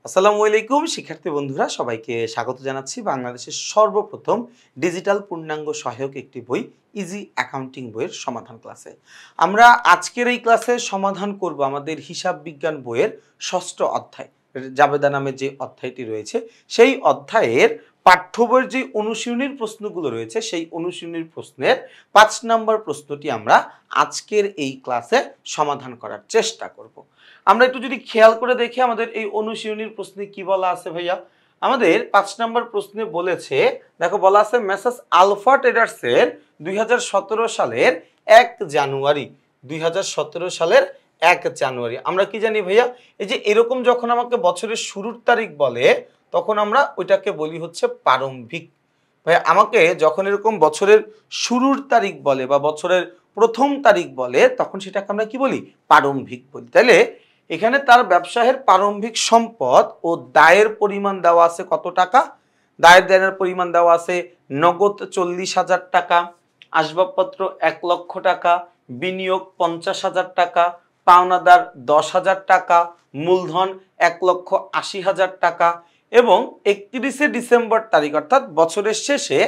আসসালামু আলাইকুম শিক্ষার্থী বন্ধুরা, সবাইকে স্বাগত জানাচ্ছি বাংলাদেশের সর্বপ্রথম ডিজিটাল পূর্ণাঙ্গ সহায়ক একটি বই ইজি অ্যাকাউন্টিং বইয়ের সমাধান ক্লাসে। আমরা আজকের এই ক্লাসে সমাধান করব আমাদের হিসাব বিজ্ঞান বইয়ের ষষ্ঠ অধ্যায় জাবেদা নামে যে অধ্যায়টি রয়েছে সেই অধ্যায়ের পাঠ্য বইয়ের যে অনুশীলনীর প্রশ্নগুলো রয়েছে সেই অনুশীলনীর প্রশ্নের ৫ নম্বর প্রশ্নটি আমরা আজকের এই ক্লাসে সমাধান করার চেষ্টা করব। আমরা একটু যদি খেয়াল করে দেখি আমাদের এই অনুশীলনীর প্রশ্নে কি বলা আছে ভাইয়া। আমাদের ৫ নম্বর প্রশ্নে বলেছে, দেখো বলা আছে মেসার্স আলফা ট্রেডার্সের ২০১৭ সালের ১ জানুয়ারি ২০১৭ সালের ১ জানুয়ারি আমরা কি জানি ভাইয়া, এই যে এরকম যখন আমাকে বছরের শুরুর তারিখ বলে তখন আমরা ওইটাকে বলি হচ্ছে প্রারম্ভিক। ভাইয়া আমাকে যখন এরকম বছরের শুরুর তারিখ বলে বা বছরের প্রথম তারিখ বলে তখন সেটাকে আমরা কি বলি, প্রারম্ভিক বলি। তাহলে এখানে তার ব্যবসায়ের প্রারম্ভিক সম্পদ ও দায়ের পরিমাণ দেওয়া আছে কত টাকা, দায়ের দেনের পরিমাণ দেওয়া আছে নগদ ৪০,০০০ টাকা, আসবাবপত্র ১ লক্ষ টাকা, বিনিয়োগ ৫০,০০০ টাকা, পাওনাদার ১০,০০০ টাকা, মূলধন ১,৮০,০০০ টাকা এবং ৩১শে ডিসেম্বর তারিখ অর্থাৎ বছরের শেষে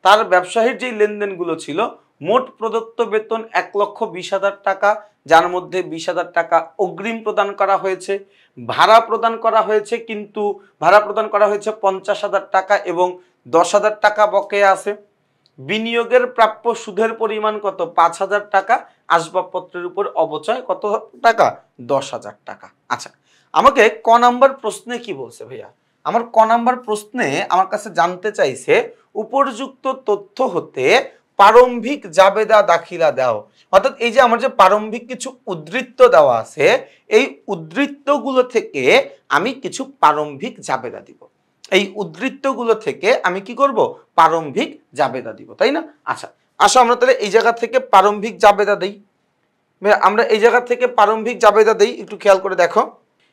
তার ব্যবসায়ের যে লেনদেনগুলো ছিল মোট প্রদত্ত বেতন ১,২০,০০০ টাকা, যার মধ্যে ২০,০০০ টাকা অগ্রিম প্রদান করা হয়েছে, ভাড়া প্রদান করা হয়েছে কিন্তু ভাড়া প্রদান করা হয়েছে ৫০,০০০ টাকা এবং ১০,০০০ টাকা বকেয়া আছে, বিনিয়োগের প্রাপ্য সুদের পরিমাণ কত ৫,০০০ টাকা, আসবাবপত্রের উপর অবচয় কত টাকা ১০,০০০ টাকা। আচ্ছা, আমাকে ক নাম্বার প্রশ্নে কি বলছে ভাইয়া, আমার ক নাম্বার প্রশ্নে আমার কাছে জানতে চাইছে উপর্যুক্ত তথ্য হতে প্রারম্ভিক জাবেদা দাখিলা দাও। অর্থাৎ এই যে আমার যে প্রারম্ভিক কিছু উদ্ধৃত্ত দেওয়া আছে এই উদ্ধৃত্তগুলো থেকে আমি কিছু প্রারম্ভিক জাবেদা দিব, এই উদ্ধৃত্তগুলো থেকে আমি কি করব, প্রারম্ভিক জাবেদা দিব, তাই না? আচ্ছা আসো আমরা তাহলে এই জায়গা থেকে প্রারম্ভিক জাবেদা দেই। আমরা এই জায়গা থেকে প্রারম্ভিক জাবেদা দেই, একটু খেয়াল করে দেখো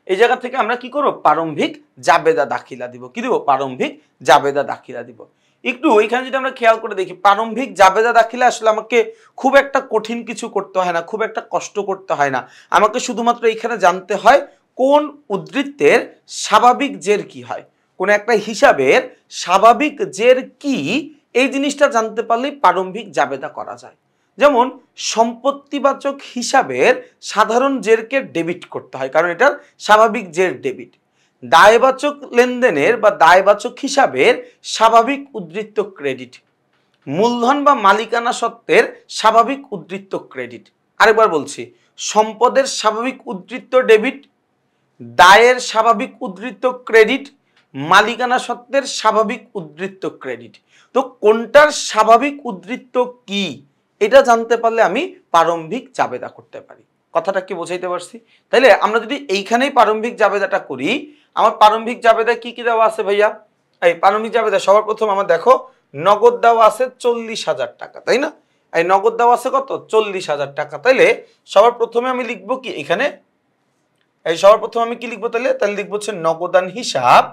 এই জায়গা থেকে আমরা কি করব, প্রারম্ভিক জাবেদা দাখিলা দিব। কি দিব, প্রারম্ভিক জাবেদা দাখিলা দিব। একটু এখানে যদি আমরা খেয়াল করে দেখি প্রারম্ভিক জাবেদা দাখিলা আসলে আমাকে খুব একটা কঠিন কিছু করতে হয় না, খুব একটা কষ্ট করতে হয় না, আমাকে শুধুমাত্র এখানে জানতে হয় কোন উদ্ধৃত্তের স্বাভাবিক জের কি হয়, কোন একটা হিসাবের স্বাভাবিক জের কি, এই জিনিসটা জানতে পারলেই প্রারম্ভিক জাবেদা করা যায়। যেমন সম্পত্তিবাচক হিসাবের সাধারণ জেরকে ডেবিট করতে হয় কারণ এটার স্বাভাবিক জের ডেবিট, দায়বাচক লেনদেনের বা দায়বাচক হিসাবের স্বাভাবিক উদ্ধৃত্ত ক্রেডিট, মূলধন বা মালিকানা সত্ত্বের স্বাভাবিক উদ্ধৃত্ত ক্রেডিট। আরেকবার বলছি, সম্পদের স্বাভাবিক উদ্ধৃত্ত ডেবিট, দায়ের স্বাভাবিক উদ্ধৃত্ত ক্রেডিট, মালিকানা সত্ত্বের স্বাভাবিক উদ্ধৃত্ত ক্রেডিট। তো কোনটার স্বাভাবিক উদ্ধৃত্ত কি এটা জানতে পারলে আমি প্রারম্ভিক জাবেদা করতে পারি। কথাটা কি বোঝাইতে পারছি? তাইলে আমরা যদি এইখানেই প্রারম্ভিক জাবেদাটা করি, আমার প্রারম্ভিক জাবেদা কি কি দেওয়া আছে ভাইয়া, এই প্রারম্ভিক জাবেদা সবার প্রথম আমার দেখো নগদ দেওয়া আছে ৪০,০০০ টাকা, তাই না? এই নগদ দেওয়া আছে কত ৪০,০০০ টাকা। তাইলে সবার প্রথমে আমি লিখবো কি এখানে, এই সবার প্রথমে আমি কি লিখবো তাহলে লিখবো হচ্ছে নগদান হিসাব,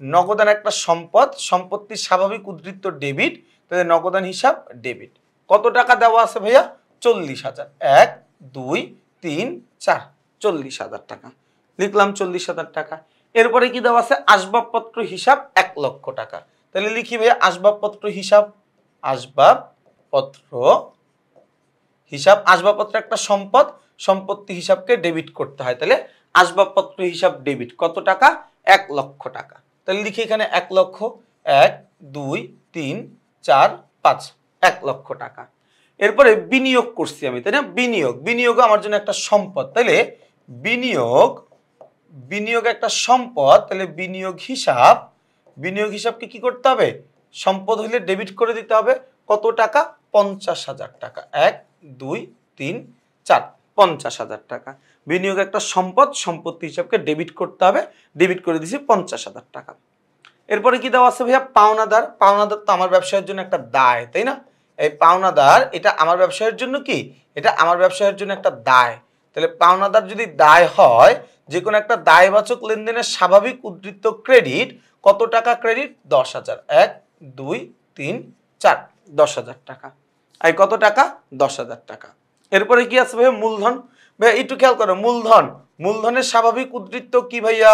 নগদান একটা সম্পদ, সম্পত্তির স্বাভাবিক উদ্ধৃত্ত ডেবিট, তাহলে নগদান হিসাব ডেবিট। কত টাকা দেওয়া আছে ভাইয়া ৪০,০০০, ১ ২ ৩ ৪ ৪০,০০০ টাকা লিখলাম ৪০,০০০ টাকা। এরপরে কি দেওয়া আছে আসবাবপত্র হিসাব ১ লক্ষ টাকা, তাহলে লিখি ভাইয়া আসবাবপত্র হিসাব, আসবাবপত্র হিসাব, আসবাবপত্র একটা সম্পদ, সম্পত্তি হিসাবকে ডেবিট করতে হয়, তাহলে আসবাবপত্র হিসাব ডেবিট কত টাকা ১ লক্ষ টাকা, তাহলে লিখি এখানে ১ লক্ষ, ১ ২ ৩ ৪ ৫ ১ লক্ষ টাকা। এরপরে বিনিয়োগ করছি আমি, তাই না? বিনিয়োগ, বিনিয়োগ আমার জন্য একটা সম্পদ, তাহলে বিনিয়োগ, বিনিয়োগ একটা সম্পদ, তাহলে বিনিয়োগ হিসাব, বিনিয়োগ হিসাবকে কি করতে হবে, সম্পদ হইলে ডেবিট করে দিতে হবে কত টাকা ৫০,০০০ টাকা, ১ ২ ৩ ৪ ৫০,০০০ টাকা। বিনিয়োগ একটা সম্পদ, সম্পত্তি হিসাবকে ডেবিট করতে হবে, ডেবিট করে দিয়েছি ৫০,০০০ টাকা। এরপরে কি দেওয়া আছে ভাইয়া পাওনাদার, পাওনাদার তো আমার ব্যবসায়ের জন্য একটা দায়, তাই না? এই পাওনাদার এটা আমার ব্যবসায়ের জন্য কি, এটা আমার ব্যবসায়ের জন্য একটা দায়, তাহলে পাওনাদার যদি দায় হয় যে কোনো একটা দায়বাচক লেনদেনের স্বাভাবিক উদ্ধৃত্ত ক্রেডিট কত টাকা ক্রেডিট ১০,০০০, ১ ২ ৩ ৪ ১০,০০০ টাকা। এই কত টাকা ১০,০০০ টাকা। এরপরে কি আছে ভাইয়া মূলধন, ভাইয়া একটু খেয়াল করো মূলধন, মূলধনের স্বাভাবিক উদ্ধৃত্ত কি ভাইয়া,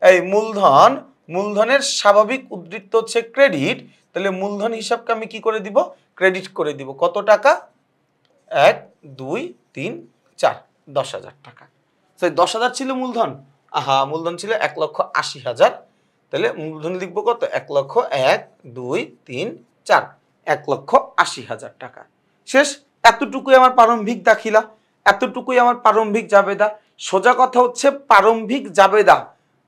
এই মূলধন, মূলধনের স্বাভাবিক উদ্ধৃত হচ্ছে ক্রেডিট, তাহলে মূলধন হিসাবকে আমি কি করে দিব, ক্রেডিট করে দিব। কত টাকা, 1 2 3 4 10,000 টাকা। সেই 10,000 ছিল মূলধন, মূলধন ছিল 1,80,000, তাহলে মূলধন লিখবো কত, 1,00,000 1 2 3 4 1,80,000 টাকা। শেষ। এতটুকুই আমার প্রারম্ভিক দাখিলা, এতটুকুই আমার প্রারম্ভিক জাবেদা। সোজা কথা হচ্ছে প্রারম্ভিক জাবেদা,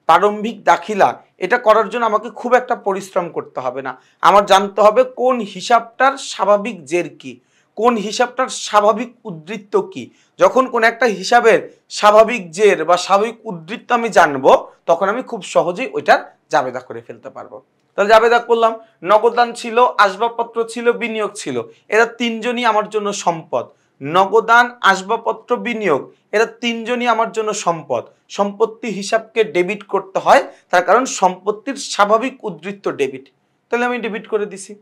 প্রারম্ভিক দাখিলা এটা করার জন্য আমাকে খুব একটা পরিশ্রম করতে হবে না। আমার জানতে হবে কোন হিসাবটার স্বাভাবিক জের কি, কোন হিসাবটার স্বাভাবিক উদ্ধৃত কি। যখন কোন একটা হিসাবের স্বাভাবিক জের বা স্বাভাবিক উদ্ধৃত আমি জানবো, তখন আমি খুব সহজেই ওইটার জাবেদা করে ফেলতে পারবো। তাহলে জাবেদা করলাম, নগদান ছিল, আসবাবপত্র ছিল, বিনিয়োগ ছিল, এরা তিনজনই আমার জন্য সম্পদ। নগদান, আসবাবপত্র, বিনিয়োগ এরা তিনজনই আমার জন্য সম্পদ। সম্পত্তি হিসাবকে ডেবিট করতে হয়, তার কারণ সম্পত্তির স্বাভাবিক উদ্ধৃত ডেবিট, তাহলে আমি ডেবিট করে দিছি।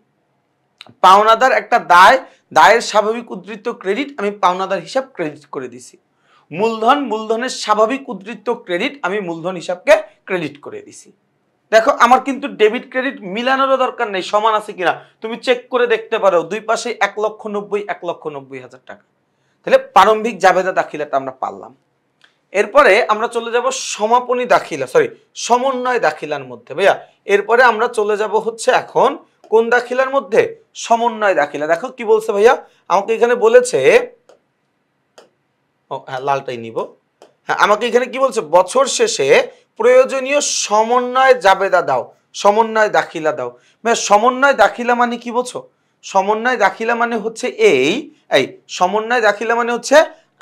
পাওনাদার একটা দায়, দায়ের স্বাভাবিক উদ্ধৃত ক্রেডিট, আমি পাওনাদার হিসাব ক্রেডিট করে দিছি। মূলধন, মূলধনের স্বাভাবিক উদ্ধৃত ক্রেডিট, আমি মূলধন হিসাবকে ক্রেডিট করে দিছি। দেখো আমার কিন্তু ডেবিট ক্রেডিট মিলানোরও দরকার নেই, সমান আছে কিনা তুমি চেক করে দেখতে পারো, দুই পাশে 1,90,000 1,90,000 টাকা। তাহলে প্রারম্ভিক জাবেদা দাখিলাটা আমরা পারলাম। এরপরে আমরা চলে যাব সমাপনী দাখিলা, সমন্বয় দাখিলার মধ্যে। ভাইয়া এরপরে আমরা চলে যাব হচ্ছে এখন কোন দাখিলার মধ্যে, সমন্বয় দাখিলা। দেখো কি বলছে ভাইয়া, আমাকে এখানে বলেছে, লালটাই নিব। আমাকে এখানে কি বলছে, বছর শেষে প্রয়োজনীয় সমন্বয় জাবেদা দাও, সমন্বয় দাখিলা দাও। সমন্বয় দাখিলা মানে কি বলছো, সমন্বয় দাখিলা মানে হচ্ছে এই সমন্বয় দাখিলা মানে হচ্ছে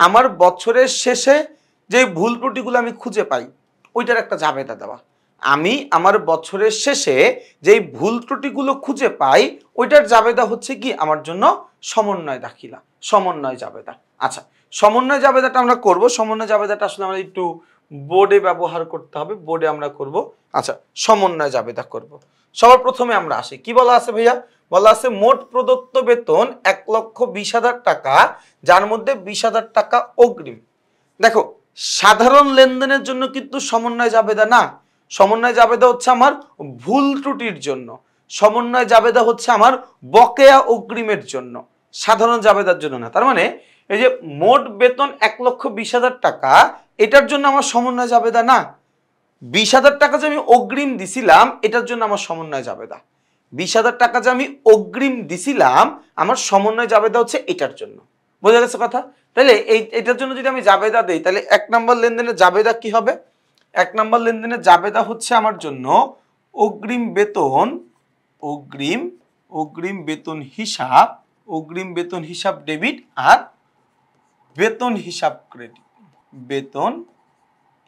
আমার বছরের শেষে যে ভুল ত্রুটিগুলো আমি খুঁজে পাই ওইটার একটা জাবেদা দেওয়া। আমি আমার বছরের শেষে যেই ভুল ত্রুটিগুলো খুঁজে পাই ওইটার জাবেদা হচ্ছে কি আমার জন্য সমন্বয় দাখিলা, সমন্বয় জাবেদা। আচ্ছা, সমন্বয় জাবেদাটা আমরা করব। সমন্বয় জাবেদাটা আসলে আমরা একটু বোর্ডে ব্যবহার করতে হবে, বোর্ডে আমরা করব। আচ্ছা, সমন্বয় জাবেদা করব। সবার প্রথমে আমরা আসি, কি বলা আছে ভাইয়া, বলা আছে মোট প্রদত্ত বেতন 1,20,000 টাকা, যার মধ্যে 20,000 টাকা অগ্রিম। দেখো সাধারণ লেনদেনের জন্য কিন্তু সমন্বয় জাবেদা না, সমন্বয় জাবেদা হচ্ছে আমার ভুল ত্রুটির জন্য, সমন্বয় জাবেদা হচ্ছে আমার বকেয়া অগ্রিমের জন্য, সাধারণ জাবেদার জন্য না। তার মানে এই যে মোট বেতন 1,20,000 টাকা, এটার জন্য আমার সমন্বয় জাবেদা না। 20,000 টাকা যে আমি অগ্রিম দিছিলাম এটার জন্য আমার সমন্বয় জাবেদা। 20,000 টাকা যে আমি অগ্রিম দিছিলাম আমার সমন্বয় জাবেদা হচ্ছে এটার জন্য। বোঝা গেছে কথা? তাহলে এটার জন্য যদি আমি জাবেদা দেই তাহলে 1 নম্বর লেনদেনের জাবেদা কি হবে? 1 নম্বর লেনদেনের জাবেদা হচ্ছে আমার জন্য অগ্রিম বেতন, অগ্রিম বেতন হিসাব, অগ্রিম বেতন হিসাব ডেবিট আর বেতন হিসাব ক্রেডিট, বেতন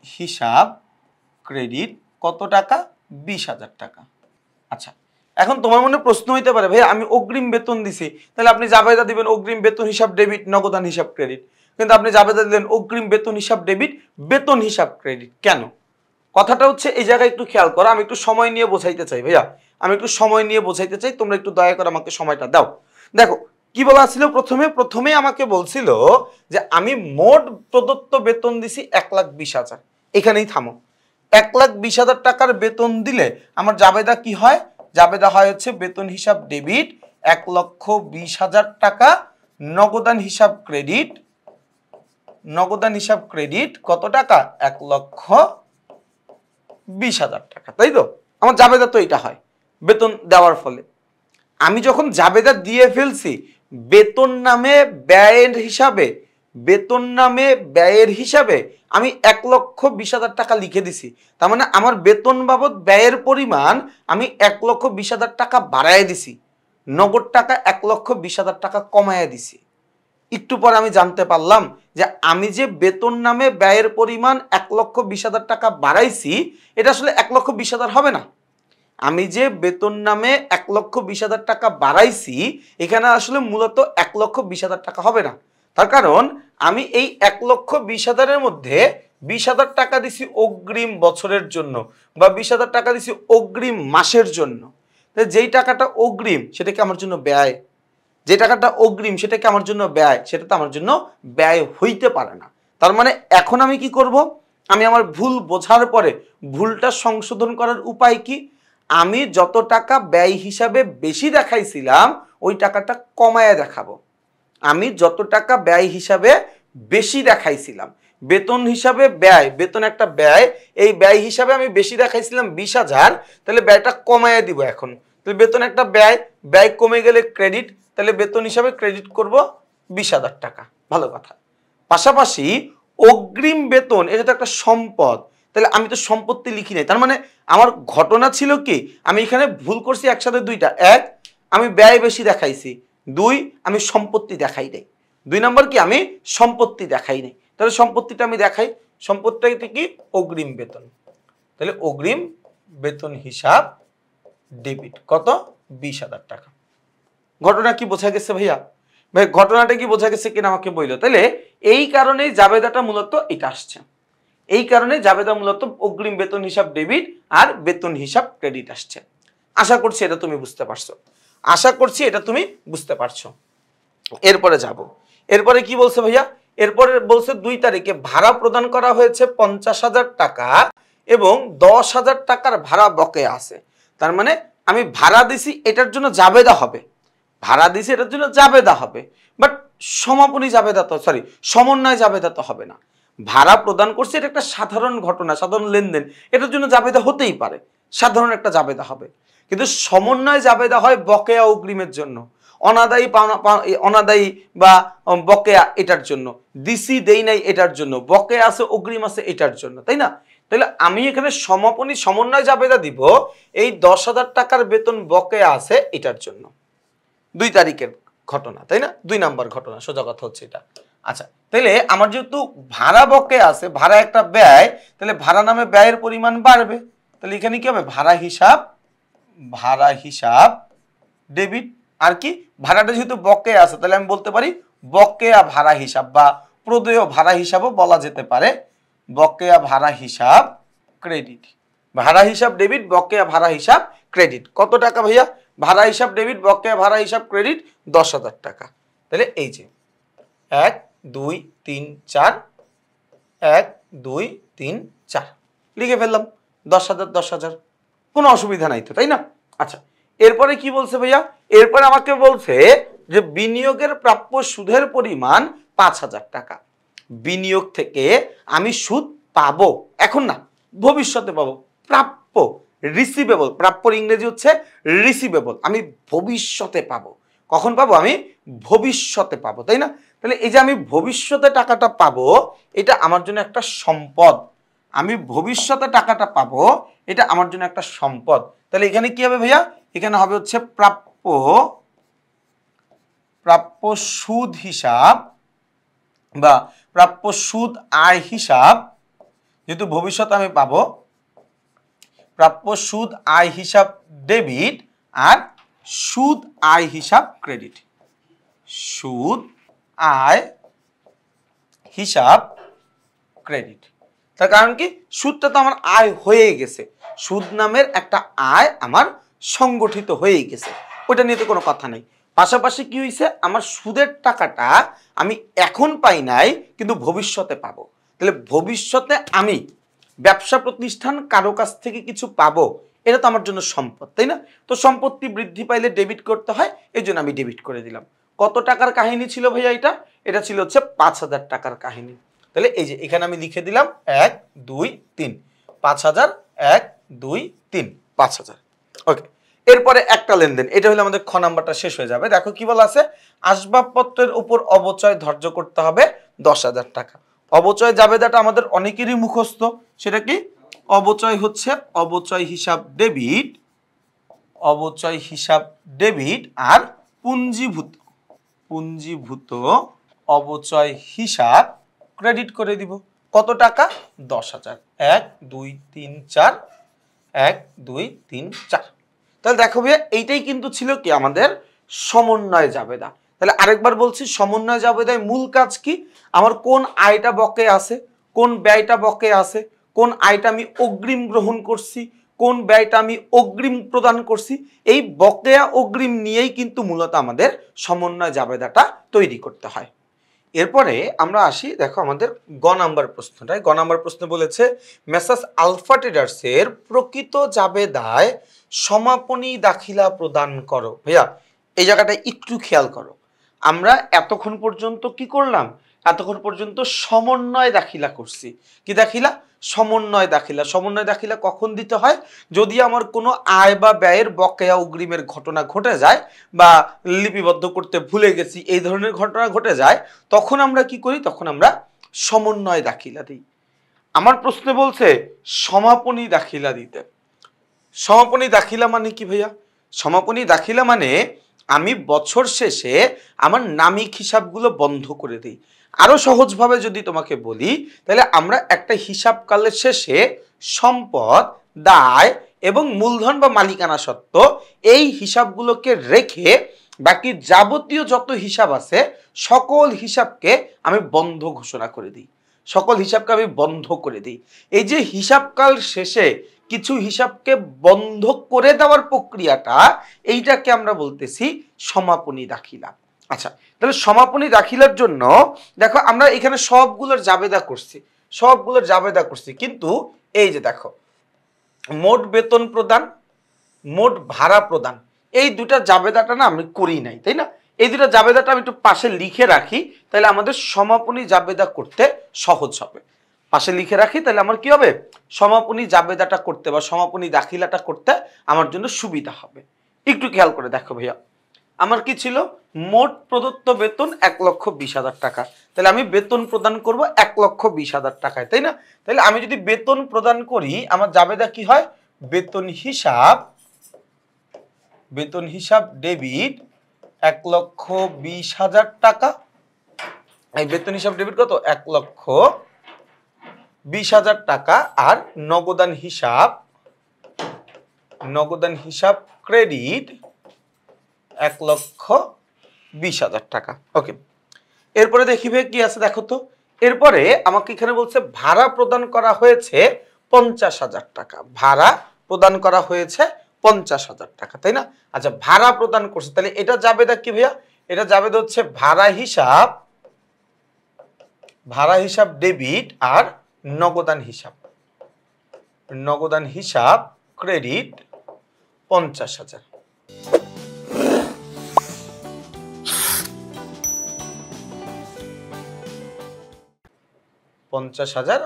হিসাব ক্রেডিট কত টাকা, 20,000 টাকা। আচ্ছা, এখন তোমার মনে প্রশ্ন হইতে পারে ভাই আমি অগ্রিম বেতন দিছি, তাহলে আপনি জাবেদা দিবেন অগ্রিম বেতন হিসাব ডেবিট, নগদান হিসাব ক্রেডিট, কিন্তু আপনি জাবেদা দিলেন অগ্রিম বেতন হিসাব ডেবিট, বেতন হিসাব ক্রেডিট। কেন? কথাটা হচ্ছে এই জায়গায় একটু খেয়াল করো, আমি একটু সময় নিয়ে বোঝাইতে চাই ভাইয়া, আমি একটু সময় নিয়ে বোঝাইতে চাই, তোমরা একটু দয়া করে আমাকে সময়টা দাও। দেখো কি বলা ছিল, প্রথমে আমাকে বলছিল যে আমি মোট প্রদত্ত বেতন দিছি 1,20,000, এখানেই থামো। 1,20,000 টাকার বেতন দিলে আমার জাবেদা কি হয়, জাবেদা হয় হচ্ছে বেতন হিসাব ডেবিট 1,20,000 টাকা, নগদান হিসাব ক্রেডিট, নগদান হিসাব ক্রেডিট কত টাকা, 1,20,000 টাকা, তাই তো? আমার জাবেদা তো এটা হয় বেতন দেওয়ার ফলে। আমি যখন জাবেদা দিয়ে ফেলছি বেতন নামে ব্যয়ের হিসাবে, বেতন নামে ব্যয়ের হিসাবে আমি 1,20,000 টাকা লিখে দিছি, তার মানে আমার বেতন বাবদ ব্যয়ের পরিমাণ আমি 1,20,000 টাকা বাড়ায় দিছি, নগদ টাকা 1,20,000 টাকা কমায় দিছি। একটু পরে আমি জানতে পারলাম যে আমি যে বেতন নামে ব্যয়ের পরিমাণ 1,20,000 টাকা বাড়াইছি এটা আসলে 1,20,000 হবে না। আমি যে বেতন নামে 1,20,000 টাকা বাড়াইছি এখানে আসলে মূলত 1,20,000 টাকা হবে না, তার কারণ আমি এই 1,20,000 এর মধ্যে 20,000 টাকা দিছি অগ্রিম বছরের জন্য বা 20,000 টাকা দিছি অগ্রিম মাসের জন্য। যেই টাকাটা অগ্রিম সেটা কি আমার জন্য ব্যয়, যে টাকাটা অগ্রিম সেটা কি আমার জন্য ব্যয়, সেটা তো আমার জন্য ব্যয় হইতে পারে না। তার মানে এখন আমি কি করব, আমি আমার ভুল বোঝার পরে ভুলটা সংশোধন করার উপায় কি? আমি যত টাকা ব্যয় হিসাবে বেশি দেখাইছিলাম ওই টাকাটা কমায়া দেখাবো। আমি যত টাকা ব্যয় হিসাবে বেশি দেখাইছিলাম, বেতন হিসাবে ব্যয়, বেতন একটা ব্যয়, এই ব্যয় হিসাবে আমি বেশি দেখাইছিলাম 20,000, তাহলে ব্যয়টা কমায়া দিব এখন। তাহলে বেতন একটা ব্যয়, ব্যয় কমে গেলে ক্রেডিট, তাহলে বেতন হিসাবে ক্রেডিট করব 20,000 টাকা। ভালো কথা। পাশাপাশি অগ্রিম বেতন, এটা তো একটা সম্পদ, তাহলে আমি তো সম্পত্তি লিখি নাই। তার মানে আমার ঘটনা ছিল কি, আমি এখানে ভুল করছি একসাথে দুইটা। এক, আমি ব্যয় বেশি দেখাইছি। দুই, আমি সম্পত্তি দেখাই নাই। 2 নম্বর কি, আমি সম্পত্তি দেখাই নাই। তাহলে সম্পত্তিটা আমি দেখাই। সম্পত্তিটা কি? অগ্রিম বেতন। তাহলে অগ্রিম বেতন হিসাব ডেবিট কত? 20,000 টাকা। ঘটনা কি বোঝা গেছে ভাইয়া? ভাই ঘটনাটা কি বোঝা গেছে কিনা আমাকে বইলো। তাহলে এই কারণেই জাবেদাটা মূলত এটা আসছে। এই কারণে জাবেদা মূলত অগ্রিম বেতন হিসাব ডেবিট আর বেতন হিসাব ক্রেডিট আসছে। আশা করছি এটা তুমি বুঝতে পারছো। আশা করছি এটা তুমি বুঝতে পারছো। এরপরে যাব। এরপরে কি বলছে ভাইয়া? এরপরে বলছে 2 তারিখে ভাড়া প্রদান করা হয়েছে 50,000 টাকা এবং 10,000 টাকার ভাড়া বকেয়া আছে। তার মানে আমি ভাড়া দিছি, এটার জন্য জাবেদা হবে। ভাড়া দিছি এটার জন্য জাবেদা হবে, বাট সমাপনী জাবেদা তো, সরি, সমন্বয় জাবেদা তো হবে না। ভাড়া প্রদান করছে, এটা একটা সাধারণ ঘটনা, সাধারণ লেনদেন, এটার জন্য জাবেদা হতেই পারে, সাধারণ একটা জাবেদা হবে। কিন্তু সমন্বয় জাবেদা হয় বকেয়া অগ্রিমের জন্য, অনাদায়ী অনাদায়ী বা বকেয়া এটার জন্য, দিসি দেই নাই এটার জন্য, বকেয়া আছে অগ্রিম আছে এটার জন্য, তাই না? তাহলে আমি এখানে সমাপনী সমন্বয় জাবেদা দিব এই 10,000 টাকার বেতন বকেয়া আছে এটার জন্য। 2 তারিখের ঘটনা, তাই না? 2 নাম্বার ঘটনা, সোজা কথা হচ্ছে এটা। আচ্ছা, তাহলে আমার যেহেতু ভাড়া বকেয়া আছে, ভাড়া একটা ব্যয়, তাহলে ভাড়া নামে ব্যয়ের পরিমাণ বাড়বে। তাহলে এখানে কি হবে? ভাড়া হিসাব ডেবিট। আর কি, ভাড়াটা যেহেতু বকেয়া আছে তাহলে আমি বলতে পারি বকেয়া ভাড়া হিসাব, বা প্রদেয় ভাড়া হিসাবও বলা যেতে পারে। বকেয়া ভাড়া হিসাব ক্রেডিট। ভাড়া হিসাব ডেবিট, বকেয়া ভাড়া হিসাব ক্রেডিট। কত টাকা ভাইয়া? ভাড়া হিসাব ডেবিট, বকেয়া ভাড়া হিসাব ক্রেডিট 10,000 টাকা। তাহলে এই যে 1 2 3 4, 1 2 3 4 লিখে ফেললাম 10,000 10,000, কোনো অসুবিধা নাই তো, তাই না? আচ্ছা, এরপরে কি বলছে ভাইয়া? এরপরে আমাকে বলছে যে বিনিয়োগের প্রাপ্য সুদের পরিমাণ 5,000 টাকা। বিনিয়োগ থেকে আমি সুদ পাবো, এখন না, ভবিষ্যতে পাবো। প্রাপ্য, রিসিভেবল, প্রাপ্যর ইংরেজি হচ্ছে রিসিভেবল। আমি ভবিষ্যতে পাবো। কখন পাবো? আমি ভবিষ্যতে পাবো, তাই না? তাহলে এই যে আমি ভবিষ্যতে টাকাটা পাবো, এটা আমার জন্য একটা সম্পদ। আমি ভবিষ্যতে টাকাটা পাবো, এটা আমার জন্য একটা সম্পদ। তাহলে এখানে কি হবে ভাইয়া? এখানে হবে হচ্ছে প্রাপ্য সুদ হিসাব বা প্রাপ্য সুদ আয় হিসাব, যেহেতু ভবিষ্যতে আমি পাবো, প্রাপ্য সুদ আয় হিসাব ডেবিট আর সুদ আয় হিসাব ক্রেডিট। সুদ আয় হিসাব ক্রেডিট। তার কারণ কি? সুদটা তো আমার আয় হয়ে গেছে, সুদ নামের একটা আয় আমার সংগঠিত হয়ে গেছে, ওটা নিয়ে তো কোনো কথা নেই। পাশাপাশি কি হয়েছে? আমার সুদের টাকাটা আমি এখন পাই নাই, কিন্তু ভবিষ্যতে পাবো। তাহলে ভবিষ্যতে আমি ব্যবসা প্রতিষ্ঠান কারো কাছ থেকে কিছু পাবো, এটা তো আমার জন্য সম্পদ, তাই না? তো সম্পত্তি বৃদ্ধি পাইলে ডেবিট করতে হয়, এই জন্য আমি ডেবিট করে দিলাম। কত টাকার কাহিনী ছিল ভাইয়া এটা? এটা ছিল হচ্ছে 5,000 টাকার কাহিনী। তাহলে এই যে এখানে আমি লিখে দিলাম 1 2 3 5,000, 1 2 3 5,000। ওকে, এরপরে একটা লেনদেন, এটা হলো আমাদের খ নাম্বারটা শেষ হয়ে যাবে। দেখো কি বলা আছে? আসবাবপত্রের উপর অবচয় ধার্য করতে হবে 10,000 টাকা। অবচয় জাবেদাটা আমাদের অনেকেরই মুখস্থ, সেটা কি? অবচয় হচ্ছে অবচয় হিসাব ডেবিট, অবচয় হিসাব ডেবিট আর পুঞ্জীভূত অবচয় হিসাব ক্রেডিট করে দিব। কত টাকা? 10,000। 1 2 3 4, 1 2 3 4। তাহলে দেখো ভাইয়া, এইটাই কিন্তু ছিল কি আমাদের সমন্বয় জাবেদা। তাহলে আরেকবার বলছি, সমন্বয় জাবেদায় মূল কাজ কি? আমার কোন আয়টা বকে আছে, কোন ব্যয়টা বকে আছে, কোন আয়টা আমি অগ্রিম গ্রহণ করছি, কোন ব্যয়টা আমি অগ্রিম প্রদান করছি, এই বকেয়া অগ্রিম নিয়েই কিন্তু মূলত আমাদের সমন্বয় জাবেদাটা তৈরি করতে হয়। এরপরে আমরা আসি, দেখো আমাদের গ নাম্বার প্রশ্নটায়। গ নাম্বার প্রশ্ন বলেছে মেসার্স আলফা ট্রেডার্সের প্রকৃত জাবেদায় সমাপনী দাখিলা প্রদান করো। ভাইয়া এই জায়গাটা একটু খেয়াল করো, আমরা এতক্ষণ পর্যন্ত কি করলাম, এতক্ষণ পর্যন্ত সমন্বয় দাখিলা করছি। কি দাখিলা? সমন্বয় দাখিলা। সমন্বয় দাখিলা কখন দিতে হয়? যদি আমার কোনো আয় বা ব্যয়ের বকেয়া অগ্রিমের ঘটনা ঘটে যায় বা লিপিবদ্ধ করতে ভুলে গেছি এই ধরনের ঘটনা ঘটে যায়, তখন আমরা কি করি? তখন আমরা সমন্বয় দাখিলা দিই। আমার প্রশ্নে বলছে সমাপনী দাখিলা দিতে। সমাপনী দাখিলা মানে কি ভাইয়া? সমাপনী দাখিলা মানে আমি বছর শেষে আমার নামিক হিসাবগুলো বন্ধ করে দিই। আরো সহজভাবে যদি তোমাকে বলি, তাহলে আমরা একটা হিসাবকালের শেষে সম্পদ, দায় এবং মূলধন বা মালিকানা সত্ত্ব এই হিসাবগুলোকে রেখে বাকি যাবতীয় যত হিসাব আছে সকল হিসাবকে আমি বন্ধ ঘোষণা করে দিই। সকল হিসাবকে আমি বন্ধ করে দিই। এই যে হিসাবকাল শেষে কিছু হিসাবকে বন্ধ করে দেওয়ার প্রক্রিয়াটা, এইটাকে আমরা বলতেছি সমাপনী দাখিলা। আচ্ছা, তাহলে সমাপনী দাখিলার জন্য দেখো আমরা এখানে সবগুলোর জাবেদা করছি, সবগুলোর জাবেদা করছি, কিন্তু এই যে দেখো মোট বেতন প্রদান, মোট ভাড়া প্রদান, এই দুটা জাবেদাটা না আমি করি নাই, তাই না? এই দুটা জাবেদাটা আমি একটু পাশে লিখে রাখি, তাহলে আমাদের সমাপনী জাবেদা করতে সহজ হবে। পাশে লিখে রাখি, তাহলে আমার কি হবে? সমাপনী জাবেদাটা করতে বা সমাপনী দাখিলাটা করতে আমার জন্য সুবিধা হবে। একটু খেয়াল করে দেখো ভাইয়া, আমার কি ছিল? মোট প্রদত্ত বেতন 1,20,000 টাকা। তাহলে আমি বেতন প্রদান করব 1,20,000 টাকায়, তাই না? তাহলে আমি যদি বেতন প্রদান করি, আমার জাবেদা কি হয়? বেতন হিসাব, বেতন হিসাব ডেবিট 1,20,000 টাকা। এই বেতন হিসাব ডেবিট কত? 1,20,000 টাকা। আর নগদান হিসাব, নগদান হিসাব ক্রেডিট 1,20,000 টাকা। ওকে, এরপরে দেখিবে কি আছে দেখো তো। এরপরে আমাকে এখানে বলছে ভাড়া প্রদান করা হয়েছে 50,000 টাকা। ভাড়া প্রদান করা হয়েছে 50,000 টাকা, তাই না? আচ্ছা, ভাড়া প্রদান করছে, তাহলে এটা জাবেদা কি ভাইয়া? এটা জাবেদা হচ্ছে ভাড়া হিসাব, ভাড়া হিসাব ডেবিট আর নগদান হিসাব, নগদান হিসাব ক্রেডিট 50,000। 50,000,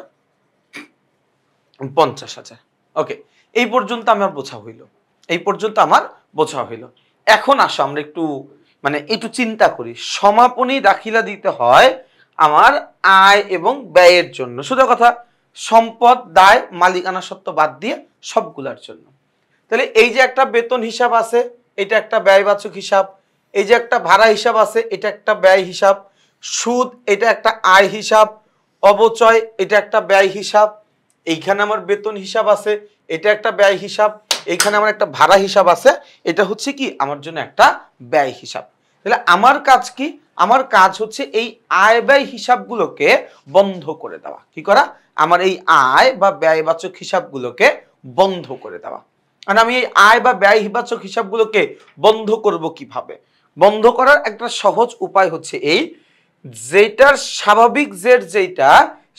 50,000। ওকে, এই পর্যন্ত আমার বোঝা হইল, এই পর্যন্ত আমার বোঝা হইল। এখন আসো আমরা একটু একটু চিন্তা করি। সমাপনী দাখিলা দিতে হয় আমার আয় এবং ব্যয়ের জন্য, সোজা কথা সম্পদ, দায়, মালিকানা সত্ত্ব বাদ দিয়ে সবগুলোর জন্য। তাহলে এই যে একটা বেতন হিসাব আছে, এটা একটা ব্যয়বাচক হিসাব। এই যে একটা ভাড়া হিসাব আছে, এটা একটা ব্যয় হিসাব। সুদ, এটা একটা আয় হিসাব। অবচয়, এটা একটা ব্যয় হিসাব। এইখানে আমার বেতন হিসাব আছে, এটা একটা ব্যয় হিসাব। এইখানে আমার একটা ভাড়া হিসাব আছে, এটা হচ্ছে কি আমার জন্য একটা ব্যয় হিসাব। তাহলে আমার কাজ কি? আমার কাজ হচ্ছে এই আয় ব্যয় হিসাবগুলোকে বন্ধ করে দেওয়া। কি করা? আমার এই আয় বা ব্যয়বাচক হিসাবগুলোকে বন্ধ করে দেওয়া। আর আমি এই আয় বা ব্যয়বাচক হিসাবগুলোকে বন্ধ করব কিভাবে? বন্ধ করার একটা সহজ উপায় হচ্ছে এই, যেটার স্বাভাবিক জের যেটা,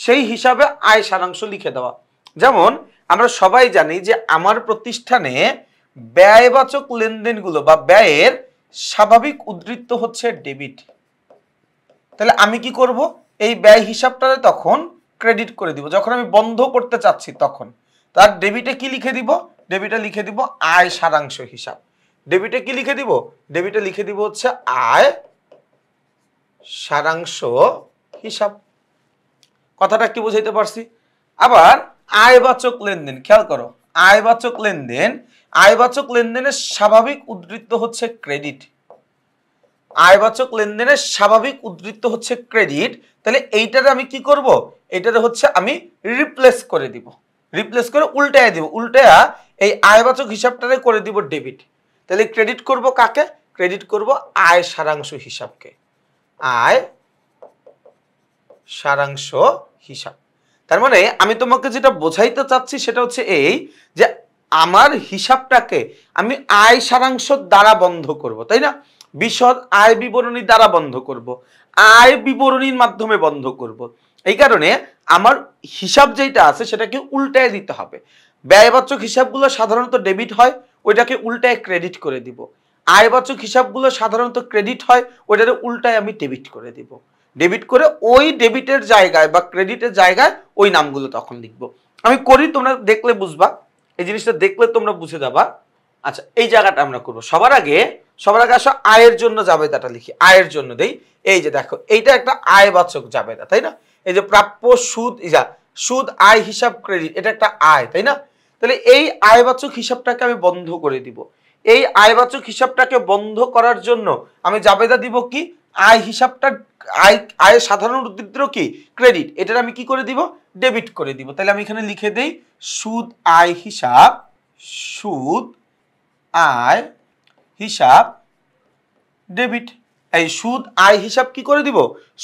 সেই হিসাবে আয় সারাংশ লিখে দেওয়া। যেমন আমরা সবাই জানি যে আমার প্রতিষ্ঠানে ব্যয়বাচক লেনদেনগুলো বা ব্যয়ের স্বাভাবিক উদ্ধৃত হচ্ছে ডেবিট। তাহলে আমি কি করব? এই ব্যয় হিসাবটারে তখন ক্রেডিট করে দিব যখন আমি বন্ধ করতে চাচ্ছি তখন। তার ডেবিটে কি লিখে দিব? ডেবিটে লিখে দিব আয় সারাংশ হিসাব। ডেবিটে কি লিখে দিব? ডেবিটে লিখে দিব হচ্ছে আয় সারাংশ হিসাব। কথাটা কি বুঝাইতে পারছি? আবার আয়বাচক লেনদেন, খেয়াল করো, আয়বাচক লেনদেন, আয়বাচক লেনদেনের স্বাভাবিক উদ্ধৃত হচ্ছে ক্রেডিট। আয়বাচক লেনদেনের স্বাভাবিক উদ্ধৃত হচ্ছে ক্রেডিট। তাহলে এইটারে আমি কি করব? এইটারে হচ্ছে আমি রিপ্লেস করে দিব, রিপ্লেস করে উল্টায় দিব। উল্টায়া এই আয়বাচক হিসাবটারে করে দিব ডেবিট। তাহলে ক্রেডিট করব কাকে? ক্রেডিট করব আয় সারাংশ হিসাবকে, আয় সারাংশ হিসাব। তার মানে আমি তোমাকে যেটা বোঝাইতে চাচ্ছি সেটা হচ্ছে এই, যে আমার হিসাবটাকে আমি আয় সারাংশ দ্বারা বন্ধ করব, তাই না? বিশদ আয় বিবরণী দ্বারা বন্ধ করব, আয় বিবরণীর মাধ্যমে বন্ধ করব। এই কারণে আমার হিসাব যেটা আছে সেটাকে উল্টায় দিতে হবে। ব্যয়বাচক হিসাবগুলো সাধারণত ডেবিট হয়, ওইটাকে উল্টায় ক্রেডিট করে দিব। আয়বাচক হিসাবগুলো সাধারণত ক্রেডিট হয়, ওইটাকে উল্টায় আমি ডেবিট করে দিব। ডেবিট করে ওই ডেবিটের জায়গায় বা ক্রেডিটের জায়গায় ওই নামগুলো তখন লিখবো। আমি করি, তোমরা দেখলে বুঝবা, এই জিনিসটা দেখলে তোমরা বুঝে যাবা। আচ্ছা, এই জায়গাটা আমরা করবো। সবার আগে আসো আয়ের জন্য জাবেদাটা লিখি, আয়ের জন্য দেই। এই যে দেখো, এইটা একটা আয়বাচক জাবেদা, তাই না? এই যে প্রাপ্য সুদ, সুদ আয় হিসাব ক্রেডিট, এটা একটা আয়, তাই না? তাহলে এই আয়বাচক হিসাবটাকে আমি বন্ধ করে দিব। এই আয়বাচক হিসাবটাকে বন্ধ করার জন্য আমি জাবেদা দিব কি, আয় হিসাবটা, আয়ের সাধারণ উদ্দীর্ঘ কি ক্রেডিট, এটার আমি কি করে দিব, ডেবিট করে দিব। তাহলে আমি এখানে লিখে দেই সুদ আয় হিসাব, সুদ আয় হিসাব ডেবিট। এই সুদ আয় হিসাব কি করে দিব,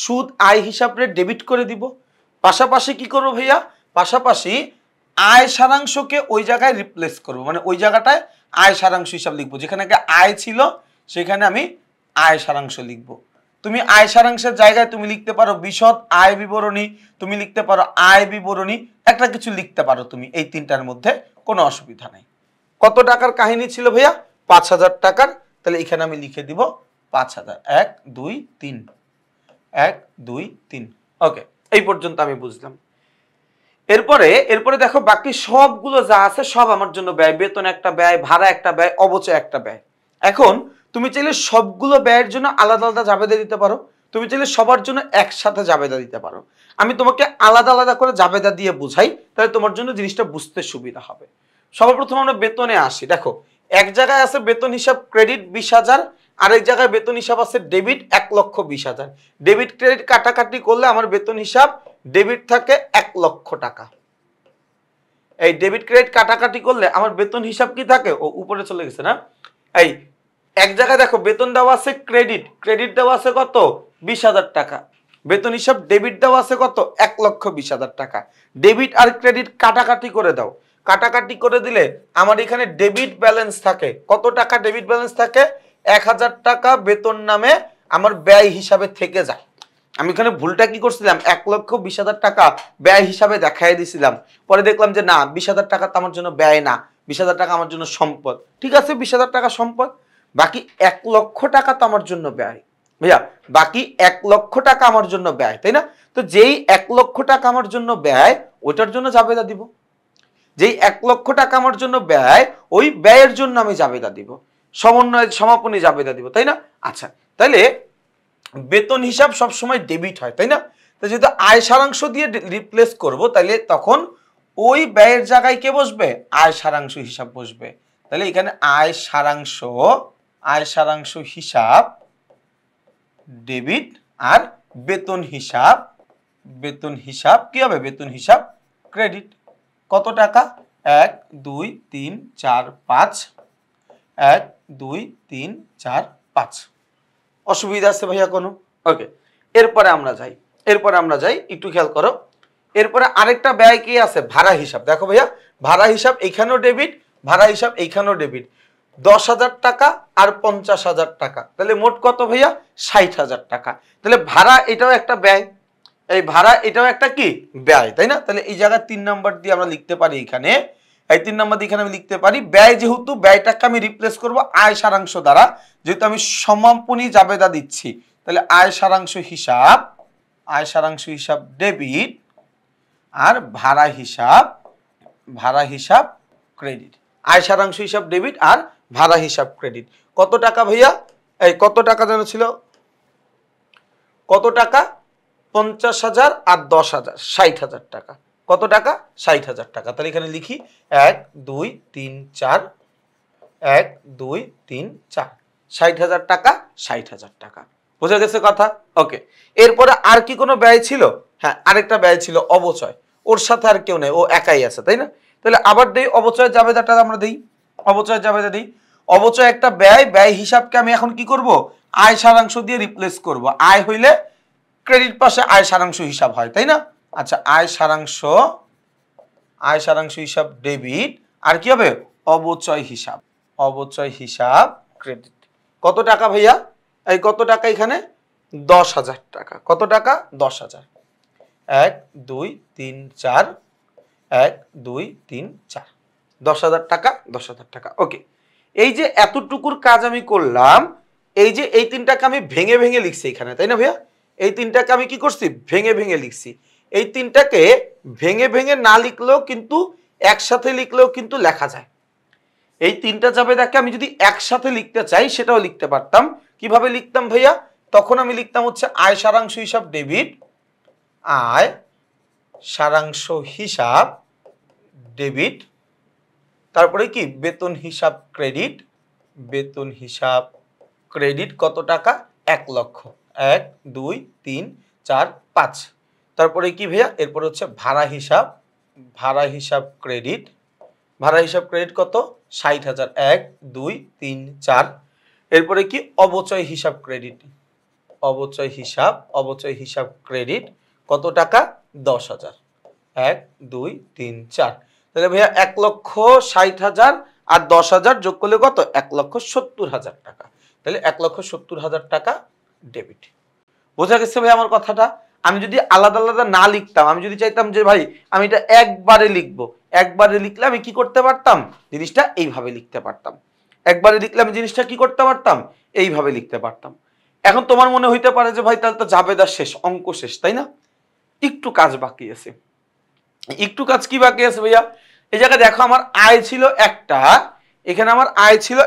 সুদ আয় হিসাবরে ডেবিট করে দিব। পাশাপাশি কি করবো ভাইয়া, পাশাপাশি আয় সারাংশকে ওই জায়গায় রিপ্লেস করবো, মানে ওই জায়গাটায় আয় সারাংশ হিসাব লিখবো। যেখানে একটা আয় ছিল সেখানে আমি আয় সারাংশ লিখবো। তুমি আয় সারাংশের জায়গায় তুমি লিখতে পারো বিশদ আয় বিবরণী, তুমি লিখতে পারো আয় বিবরণী, একটা কিছু লিখতে পারো তুমি, এই তিনটার মধ্যে কোনো অসুবিধা নেই। কত টাকার কাহিনী ছিল ভাইয়া, 5,000 টাকার। তাহলে এখানে আমি লিখে দিব 5,000, 1 2 3, 1 2 3। ওকে, এই পর্যন্ত আমি বুঝলাম। এরপরে দেখো বাকি সবগুলো যা আছে সব আমার জন্য ব্যয়। বেতন একটা ব্যয়, ভাড়া একটা ব্যয়, অবচয় একটা ব্যয়। এখন তুমি চাইলে সবগুলো ব্যয়ের জন্য আলাদা আলাদা জাবেদা দিতে পারো, তুমি চাইলে সবার জন্য একসাথে জাবেদা দিতে পারো। আমি তোমাকে আলাদা আলাদা করে জাবেদা দিয়ে বুঝাই, তাহলে তোমার জন্য জিনিসটা বুঝতে সুবিধা হবে। সর্বপ্রথম আমরা বেতনে আসি। দেখো, এক জায়গায় আছে বেতন হিসাব ক্রেডিট 20,000, আরেক জায়গায় বেতন হিসাব আছে ডেবিট 1,20,000। ডেবিট ক্রেডিট কাটাকাটি করলে আমার বেতন হিসাব ডেবিট থাকে 1,00,000 টাকা। এই ডেবিট ক্রেডিট কাটাকাটি করলে আমার বেতন হিসাব কি থাকে, ও উপরে চলে গেছে না। এই এক জায়গায় দেখো বেতন দেওয়া আছে ক্রেডিট, ক্রেডিট দেওয়া আছে কত, 20,000 টাকা। বেতন হিসাব ডেবিট দেওয়া আছে কত, 1,20,000 টাকা। ডেবিট আর ক্রেডিট কাটাকাটি করে দাও, কাটাকাটি করে দিলে আমার এখানে ডেবিট ব্যালেন্স থাকে কত টাকা, ডেবিট ব্যালেন্স থাকে 1,000 টাকা বেতন নামে আমার ব্যয় হিসাবে থেকে যায়। আমি এখানে ভুলটা কি করছিলাম, 1,20,000 টাকা ব্যয় হিসাবে দেখাই দিছিলাম। পরে দেখলাম যে না, 20,000 টাকা তো আমার জন্য ব্যয় না, 20,000 টাকা আমার জন্য সম্পদ। ঠিক আছে, 20,000 টাকা সম্পদ, বাকি 1,00,000 টাকা তো আমার জন্য ব্যয় ভাইয়া, বাকি 1,00,000 টাকা আমার জন্য ব্যয়, তাই না? তো যেই 1,00,000 টাকা আমার জন্য ব্যয়, ওইটার জন্য জাবেদা দিব। যেই 1,00,000 টাকা আমার জন্য ব্যয়, ওই ব্যয়ের জন্য আমি জাবেদা দিব, সমন্বয় সমাপনী জাবেদা দিব, তাই না? আচ্ছা, তাহলে বেতন হিসাব সবসময় ডেবিট হয়, তাই না? তো যেহেতু আয় সারাংশ দিয়ে রিপ্লেস করব, তাহলে তখন ওই ব্যয়ের জায়গায় কে বসবে, আয় সারাংশ হিসাব বসবে। তাহলে এখানে আয় সারাংশ হিসাব ডেবিট, আর বেতন হিসাব কি হবে, বেতন হিসাব ক্রেডিট। কত টাকা, 1 2 3 4 5, 1 2 3 4 5। অসুবিধা আছে ভাইয়া কোনো? ওকে, এরপরে আমরা যাই, একটু খেয়াল করো। এরপরে আরেকটা ব্যয় কি আছে, ভাড়া হিসাব। দেখো ভাইয়া, ভাড়া হিসাব এইখানেও ডেবিট, ভাড়া হিসাব এইখানেও ডেবিট। 10,000 টাকা আর 50,000 টাকা, তাহলে মোট কত ভাইয়া, 60,000 টাকা। তাহলে ভাড়া এটাও একটা ব্যয়, এই ভাড়া এটাও একটা কি ব্যয়, তাই না? তাহলে এই জায়গায় 3 নম্বর দিয়ে আমরা লিখতে পারি, এখানে এই 3 নম্বর দিয়ে এখানে আমি লিখতে পারি ব্যয়, যেহেতু ব্যয়টাকে আমি রিপ্লেস করব আয় সারাংশ দ্বারা, যেহেতু আমি সমাপনী জাবেদা দিচ্ছি, তাহলে আয় সারাংশ হিসাব ডেবিট, আর ভাড়া হিসাব ক্রেডিট। আয় সারাংশ হিসাব ডেবিট আর ভাড়া হিসাব ক্রেডিট। কত টাকা ভাইয়া, এই কত টাকা যেন ছিল, কত টাকা, 50,000 আর 10,000, 60,000 টাকা। কত টাকা, 60,000 টাকা। তাহলে এখানে লিখি 1 2 3 4, 1 2 3 4, 60,000 টাকা, 60,000 টাকা। বোঝা গেছে কথা? ওকে, এরপরে আর কি কোনো ব্যয় ছিল? হ্যাঁ, আরেকটা ব্যয় ছিল অবচয়, ওর সাথে আর কেউ নেই, ও একাই আছে, তাই না? তাহলে আবার দেই অবচয়ের জাবেদাটা আমরা দেই, অবচয়ের জাবেদা দিই। অবচয় একটা ব্যয়, ব্যয় হিসাবকে আমি এখন কি করব, আয় সারাংশ দিয়ে রিপ্লেস করব। আয় হইলে ক্রেডিট পাশে আয় সারাংশ হিসাব হয়, তাই না? আচ্ছা, আয় সারাংশ হিসাব ডেবিট, আর কি হবে, অবচয় হিসাব ক্রেডিট। কত টাকা ভাইয়া, এই কত টাকা এখানে 10,000 টাকা। কত টাকা 10,000। 1 2 3 4 1 2 3 4 10,000 টাকা 10,000 টাকা। ওকে, এই যে এতটুকুর কাজ আমি করলাম, এই যে এই তিনটাকে আমি ভেঙে ভেঙে লিখছি এখানে, তাই না ভাইয়া? এই তিনটাকে আমি কি করছি ভেঙে ভেঙে লিখছি। এই তিনটাকে ভেঙে ভেঙে না লিখলেও কিন্তু একসাথে লিখলেও কিন্তু লেখা যায়। এই তিনটা জাবেদাকে আমি যদি একসাথে লিখতে চাই সেটাও লিখতে পারতাম। কিভাবে লিখতাম ভাইয়া? তখন আমি লিখতাম হচ্ছে আয় সারাংশ হিসাব ডেবিট, আয় সারাংশ হিসাব ডেবিট, তারপরে কি বেতন হিসাব ক্রেডিট, বেতন হিসাব ক্রেডিট কত টাকা 1 লক্ষ। 1 2 3 4 5। তারপরে কি ভাইয়া? এরপর হচ্ছে ভাড়া হিসাব, ভাড়া হিসাব ক্রেডিট, ভাড়া হিসাব ক্রেডিট কত 60,000। 1 2 3 4। এরপরে কি অবচয় হিসাব ক্রেডিট, অবচয় হিসাব ক্রেডিট কত টাকা 10,000। 1 2 3 4। তাহলে ভাইয়া 1,60,000 আর 10,000 যোগ করলে কত 1,70,000 টাকা। তাহলে 1,70,000 টাকা ডেবিট। বোঝা গেছে ভাই আমার কথাটা? আমি যদি আলাদা আলাদা না লিখতাম, আমি যদি চাইতাম যে ভাই আমি এটা একবারে লিখবো, একবারে লিখলে আমি কি করতে পারতাম জিনিসটা এইভাবে লিখতে পারতাম। একবারে লিখলে আমি জিনিসটা কি করতে পারতাম এইভাবে লিখতে পারতাম। এখন তোমার মনে হইতে পারে যে ভাই তাহলে তো জাবেদা শেষ, অঙ্ক শেষ, তাই না? একটু কাজ বাকি আছে। একটু কাজ কি বাকি আছে ভাইয়া? এই জায়গায় দেখো আমার আয় ছিল একটা, এখানে আমার আয় ছিল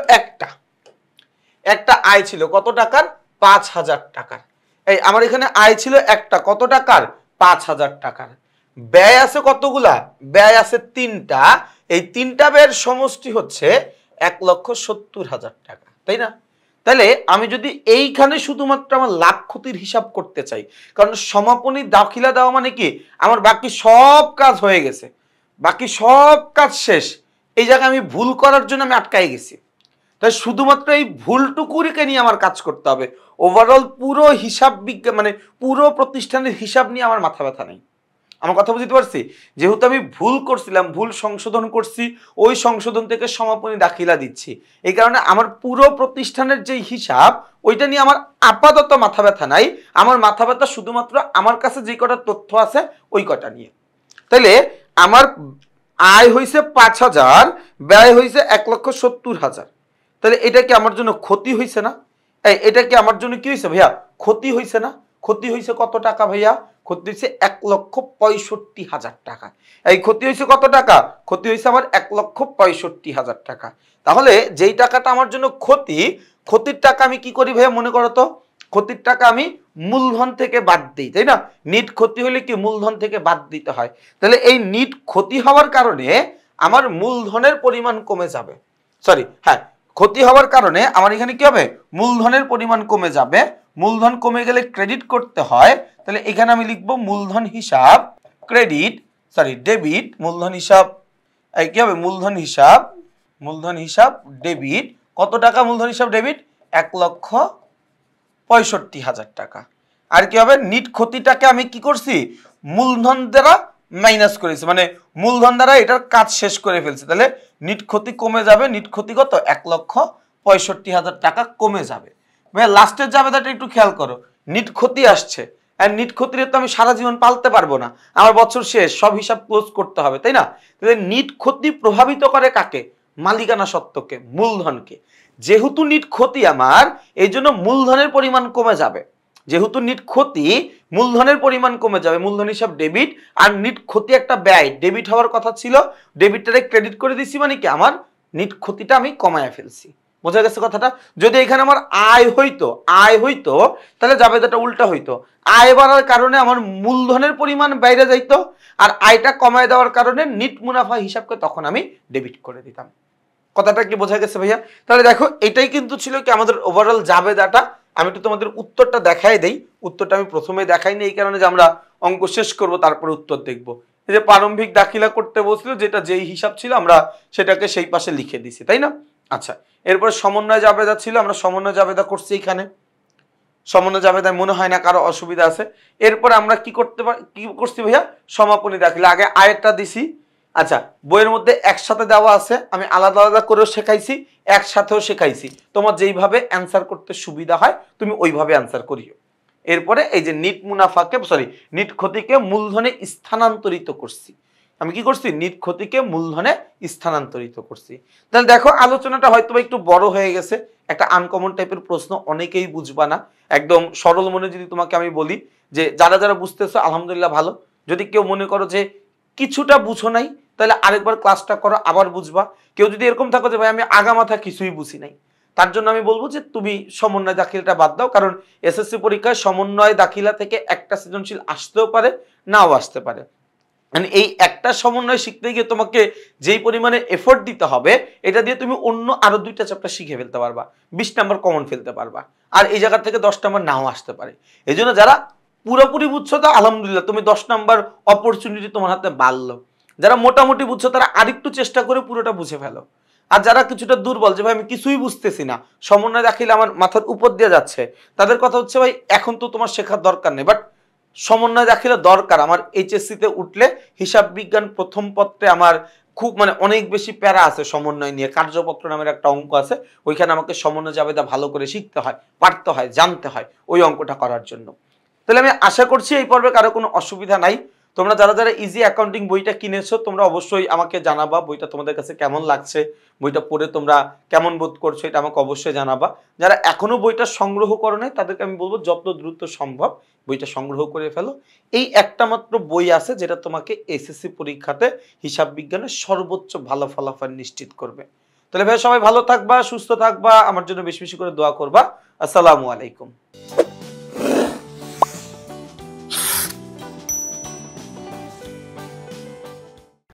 একটা আয় ছিল কত টাকার 5,000 টাকার। এই আমার এখানে আয় ছিল একটা কত টাকার 5,000 টাকার। ব্যয় আছে কতগুলা? ব্যয় আছে 3টা। এই 3টা ব্যয়ের সমষ্টি হচ্ছে 1,70,000 টাকা, তাই না? তাহলে আমি যদি এইখানে শুধুমাত্র আমার লাভ ক্ষতির হিসাব করতে চাই, কারণ সমাপনী দাখিলা দেওয়া মানে কি আমার বাকি সব কাজ হয়ে গেছে, বাকি সব কাজ শেষ, এই জায়গায় আমি ভুল করার জন্য আমি আটকাই গেছি। তাই শুধুমাত্র এই ভুলটুকুরিকে নিয়ে আমার কাজ করতে হবে। ওভারঅল পুরো হিসাব বিজ্ঞান মানে পুরো প্রতিষ্ঠানের হিসাব নিয়ে আমার মাথা ব্যথা নেই। আমার কথা বুঝতে পারছি? যেহেতু আমি ভুল করছিলাম, ভুল সংশোধন করছি, ওই সংশোধন থেকে সমাপনী দাখিলা দিচ্ছি, এই কারণে আমার পুরো প্রতিষ্ঠানের যে হিসাব ওইটা নিয়ে আমার আপাতত মাথা ব্যথা নাই। আমার মাথা ব্যথা শুধুমাত্র আমার কাছে যে কটা তথ্য আছে ওই কটা নিয়ে। তাইলে আমার আয় হয়েছে 5,000, ব্যয় হয়েছে 1,70,000। তাহলে এটা কি আমার জন্য ক্ষতি হয়েছে না? এটা কি আমার জন্য কি হয়েছে ভাইয়া? ক্ষতি হয়েছে না? ক্ষতি হয়েছে কত টাকা ভাইয়া? ক্ষতি হয়েছে 1,65,000 টাকা। এই ক্ষতি হয়েছে কত টাকা? ক্ষতি হয়েছে আমার 1,65,000 টাকা। তাহলে যেই টাকাটা আমার জন্য ক্ষতি, ক্ষতির টাকা আমি কি করি ভাইয়া মনে করো তো? ক্ষতির টাকা আমি মূলধন থেকে বাদ দিই, তাই না? নিট ক্ষতি হলে কি মূলধন থেকে বাদ দিতে হয়। তাহলে এই নিট ক্ষতি হওয়ার কারণে আমার মূলধনের পরিমাণ কমে যাবে। সরি, হ্যাঁ, ক্ষতি হওয়ার কারণে আমার এখানে কি হবে মূলধনের পরিমাণ কমে যাবে। মূলধন কমে গেলে ক্রেডিট করতে হয়। তাহলে এখানে আমি লিখবো মূলধন হিসাব ক্রেডিট, সরি ডেবিট, মূলধন হিসাব কি হবে মূলধন হিসাব ডেবিট কত টাকা? মূলধন হিসাব ডেবিট 1,65,000 টাকা। আর কি হবে নিট ক্ষতিটাকে আমি কি করছি মূলধন দ্বারা মাইনাস করেছি, মানে মূলধন দ্বারা এটার কাজ শেষ করে ফেলছে। তাহলে নিট ক্ষতি কমে যাবে। নিট ক্ষতি কত 1,65,000 টাকা কমে যাবে। ভাই লাস্টের জাবেদাটা একটু খেয়াল করো, নিট ক্ষতি আসছে, আর নিট ক্ষতির তো আমি সারা জীবন পালতে পারবো না, আমার বছর শেষ, সব হিসাব ক্লোজ করতে হবে, তাই না? তাহলে নিট ক্ষতি প্রভাবিত করে কাকে? মালিকানা সত্ত্বকে, মূলধনকে। যেহেতু নিট ক্ষতি আমার, এই জন্য মূলধনের পরিমাণ কমে যাবে। যেহেতু নিট ক্ষতি, মূলধনের পরিমাণ কমে যাবে, মূলধন হিসাব ডেবিট। আর নিট ক্ষতি একটা ব্যয়, ডেবিট হওয়ার কথা ছিল, ডেবিটটারে ক্রেডিট করে দিচ্ছি, মানে কি আমার নিট ক্ষতিটা আমি কমায় ফেলছি। বোঝা গেছে কথাটা? যদি এখানে আমার আয় হইতো তাহলে জাবেদাটা উল্টা হইতো। আয় বাড়ার কারণে আমার মূলধনের পরিমাণ বাইরে যাইতো, আর আয়টা কমায় দেওয়ার কারণে নিট মুনাফা হিসাবকে তখন আমি ডেবিট করে দিতাম। কথাটা কি বোঝা গেছে ভাইয়া? তাহলে দেখো এটাই কিন্তু ছিল কি আমাদের ওভারঅল জাবেদাটা। আমি একটু তোমাদের উত্তরটা দেখাই দেই। উত্তরটা আমি প্রথমে দেখাইনি এই কারণে যে আমরা অঙ্ক শেষ করব তারপরে উত্তর দেখব। এই যে প্রারম্ভিক দাখিলা করতে বসলো, যেটা যেই হিসাব ছিল আমরা সেটাকে সেই পাশে লিখে দিছি, তাই না? আচ্ছা, এরপরে সমন্বয় জাবেদা ছিল, আমরা সমন্বয় জাবেদা করছি এখানে। সমন্বয় জাবেদায় মনে হয় না কারো অসুবিধা আছে। এরপরে আমরা কি করছি ভাইয়া? সমাপনী দাখিলা। আগে আয়েরটা দিছি, আচ্ছা, বইয়ের মধ্যে একসাথে দেওয়া আছে, আমি আলাদা আলাদা করেও শেখাইছি, একসাথেও শেখাইছি। তোমার যেইভাবে অ্যান্সার করতে সুবিধা হয় তুমি ওইভাবে অ্যান্সার করিও। এরপরে এই যে নিট ক্ষতিকে মূলধনে স্থানান্তরিত করছি। আমি কি করছি? নিট ক্ষতিকে মূলধনে স্থানান্তরিত করছি। তাহলে দেখো আলোচনাটা হয়তো একটু বড় হয়ে গেছে, একটা আনকমন টাইপের প্রশ্ন, অনেকেই বুঝবা না। একদম সরল মনে যদি তোমাকে আমি বলি যে যারা যারা বুঝতেছো আলহামদুলিল্লাহ ভালো। যদি কেউ মনে করো যে কিছুটা বুঝো নাই, তাহলে আরেকবার ক্লাসটা করো, আবার বুঝবা। কেউ যদি এরকম থাকো যে ভাই আমি আগামাথা কিছুই বুঝি নাই, তার জন্য আমি বলবো যে তুমি সমন্বয় দাখিলাটা বাদ দাও। কারণ এসএসসি পরীক্ষায় সমন্বয় দাখিলা থেকে একটা সৃজনশীল আসতেও পারে, নাও আসতে পারে। মানে এই একটা সমন্বয় শিখতে গিয়ে তোমাকে যেই পরিমাণে এফোর্ট দিতে হবে, এটা দিয়ে তুমি অন্য আরো 2টা চ্যাপ্টার শিখে ফেলতে পারবা, 20 নাম্বার কমন ফেলতে পারবা। আর এই জায়গা থেকে 10 নাম্বার নাও আসতে পারে। এই জন্য যারা পুরোপুরি বুঝছো তো আলহামদুলিল্লাহ, তুমি 10 নাম্বার অপরচুনিটি তোমার হাতে বাড়লো। যারা মোটামুটি বুঝছো তারা আরেকটু চেষ্টা করে পুরোটা বুঝে ফেলো। আর যারা কিছুটা দুর্বল, যে ভাই আমি কিছুই বুঝতেছি না, সমন্বয় দাখিলে আমার মাথার উপর দিয়ে যাচ্ছে, তাদের কথা হচ্ছে ভাই এখন তো তোমার শেখার দরকার নেই, বাট সমন্বয় দাখিলা দরকার। আমার এইচএসসিতে উঠলে হিসাব বিজ্ঞান প্রথম পত্রে আমার খুব মানে অনেক বেশি প্যারা আছে সমন্বয় নিয়ে। কার্যপত্র নামের একটা অঙ্ক আছে, ওইখানে আমাকে সমন্বয় জাবেদা ভালো করে শিখতে হয়, পারতে হয়, জানতে হয় ওই অঙ্কটা করার জন্য। তাহলে আমি আশা করছি এই পর্বে কারো কোনো অসুবিধা নাই। তোমরা যারা যারা ইজি অ্যাকাউন্টিং বইটা কিনেছো তোমরা অবশ্যই আমাকে জানাবা বইটা তোমাদের কাছে কেমন লাগছে, বইটা পড়ে তোমরা কেমন বোধ করছো, এটা আমাকে অবশ্যই জানাবা। যারা এখনো বইটা সংগ্রহ করো নাই তাদেরকে আমি বলবো যত দ্রুত সম্ভব বইটা সংগ্রহ করে ফেলো। এই একটা মাত্র বই আছে যেটা তোমাকে এসএসসি পরীক্ষাতে হিসাব বিজ্ঞানের সর্বোচ্চ ভালো ফলাফল নিশ্চিত করবে। তাহলে ভাই সবাই ভালো থাকবা, সুস্থ থাকবা, আমার জন্য বেশি বেশি করে দোয়া করবা। আসসালামু আলাইকুম।